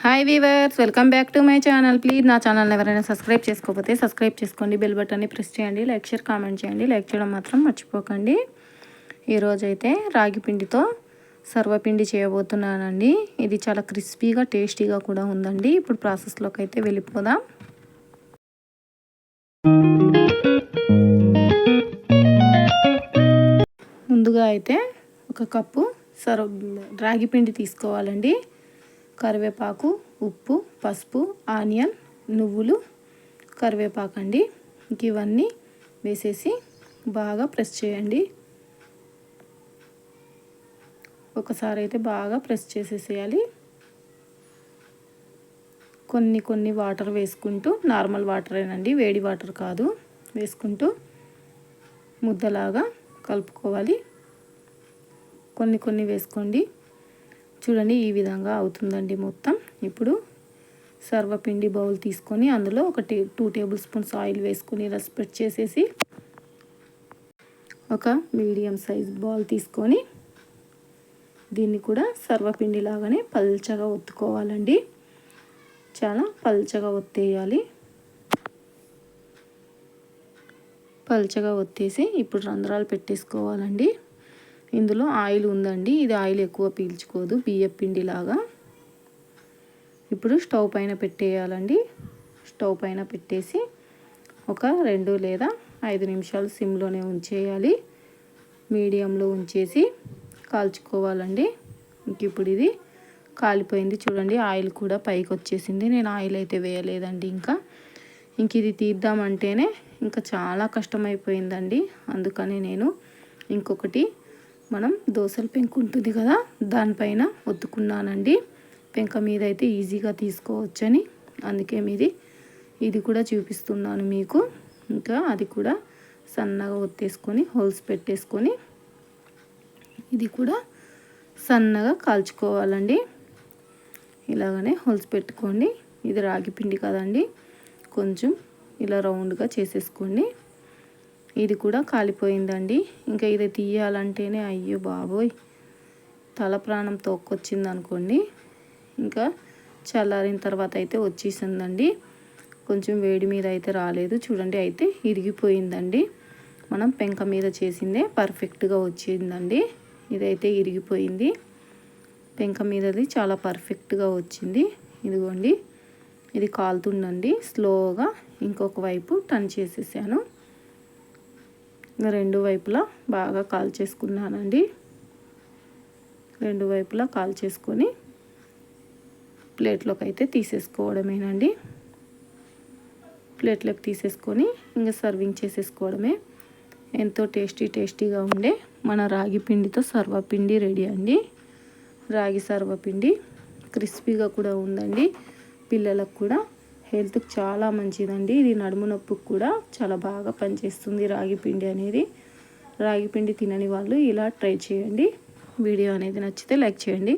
Hi weavers, welcome back to my channel. Please నా ఛానల్ని ఎవరైనా సబ్స్క్రైబ్ చేసుకోకపోతే సబ్స్క్రైబ్ చేసుకోండి, బెల్ బటన్ని ప్రెస్ చేయండి, లైక్ షేర్ కామెంట్ చేయండి. లైక్ చేయడం మాత్రం మర్చిపోకండి. ఈరోజైతే రాగి పిండితో సర్వపిండి చేయబోతున్నానండి. ఇది చాలా క్రిస్పీగా టేస్టీగా కూడా ఉందండి. ఇప్పుడు ప్రాసెస్లోకి అయితే వెళ్ళిపోదాం. ముందుగా అయితే ఒక కప్పు రాగి పిండి తీసుకోవాలండి. కరివేపాకు, ఉప్పు, పసుపు, ఆనియన్, నువ్వులు, కరివేపాకు అండి. ఇవన్నీ వేసేసి బాగా ప్రెస్ చేయండి. ఒకసారి అయితే బాగా ప్రెస్ చేసేసేయాలి. కొన్ని వాటర్ వేసుకుంటూ, నార్మల్ వాటరేనండి, వేడి వాటర్ కాదు, వేసుకుంటూ ముద్దలాగా కలుపుకోవాలి. కొన్ని వేసుకోండి. చూడండి, ఈ విధంగా అవుతుందండి మొత్తం. ఇప్పుడు సర్వపిండి బౌల్ తీసుకొని అందులో ఒక 2 టేబుల్ స్పూన్స్ ఆయిల్ వేసుకొని ఇలా స్ప్రెడ్ చేసేసి ఒక మీడియం సైజ్ బాల్ తీసుకొని దీన్ని కూడా సర్వపిండి లాగానే పల్చగా ఒత్తుకోవాలండి. చాలా పల్చగా ఒత్తేయాలి. పల్చగా ఒత్తేసి ఇప్పుడు రంధ్రాలు పెట్టేసుకోవాలండి. ఇందులో ఆయిల్ ఉందండి. ఇది ఆయిల్ ఎక్కువ పీల్చుకోదు, బియ్యం పిండి లాగా. ఇప్పుడు స్టవ్ పైన పెట్టేయాలండి. స్టవ్ పైన పెట్టేసి ఒక 2 లేదా 5 నిమిషాలు సిమ్లోనే ఉంచేయాలి. మీడియంలో ఉంచేసి కాల్చుకోవాలండి. ఇప్పుడు ఇది కాలిపోయింది. చూడండి, ఆయిల్ కూడా పైకి వచ్చేసింది. నేను ఆయిల్ అయితే వేయలేదండి. ఇంక ఇది తీద్దామంటేనే ఇంకా చాలా కష్టమైపోయిందండి. అందుకని నేను ఇంకొకటి, మనం దోశల పెంకు ఉంటుంది కదా, దానిపైన ఒత్తుకున్నానండి. పెంక మీద అయితే ఈజీగా తీసుకోవచ్చని, అందుకే ఇది కూడా చూపిస్తున్నాను మీకు. ఇంకా అది కూడా సన్నగా ఒత్తేసుకొని హోల్స్ పెట్టేసుకొని ఇది కూడా సన్నగా కాల్చుకోవాలండి. ఇలాగనే హోల్స్ పెట్టుకోండి. ఇది రాగి పిండి కదండి, కొంచెం ఇలా రౌండ్గా చేసేసుకోండి. ఇది కూడా కాలిపోయిందండి. ఇంకా ఇది తీయాలంటేనే అయ్యో బాబోయ్, తల ప్రాణం తోక్కొచ్చింది అనుకోండి. ఇంకా చల్లారిన తర్వాత అయితే వచ్చేసిందండి. కొంచెం వేడి మీద అయితే రాలేదు. చూడండి, అయితే ఇరిగిపోయిందండి. మనం పెంక మీద చేసిందే పర్ఫెక్ట్గా వచ్చిందండి. ఇదైతే ఇరిగిపోయింది. పెంక మీదది చాలా పర్ఫెక్ట్గా వచ్చింది. ఇదిగోండి, ఇది కాలుతుందండి. స్లోగా ఇంకొక వైపు టర్న్ చేసేసాను. ఇంకా 2 వైపులా బాగా కాల్చేసుకున్నానండి. 2 వైపులా కాల్చేసుకొని ప్లేట్లోకి అయితే తీసేసుకోవడమేనండి. ప్లేట్లోకి తీసేసుకొని ఇంకా సర్వింగ్ చేసేసుకోవడమే. ఎంతో టేస్టీగా ఉండే మన రాగి పిండితో సర్వపిండి రెడీ అండి. రాగి సర్వపిండి క్రిస్పీగా కూడా ఉందండి. పిల్లలకు కూడా హెల్త్కి చాలా మంచిదండి. ఇది నడుము నొప్పికి కూడా చాలా బాగా పనిచేస్తుంది రాగి పిండి అనేది. రాగి పిండి తినని వాళ్ళు ఇలా ట్రై చేయండి. వీడియో అనేది నచ్చితే లైక్ చేయండి.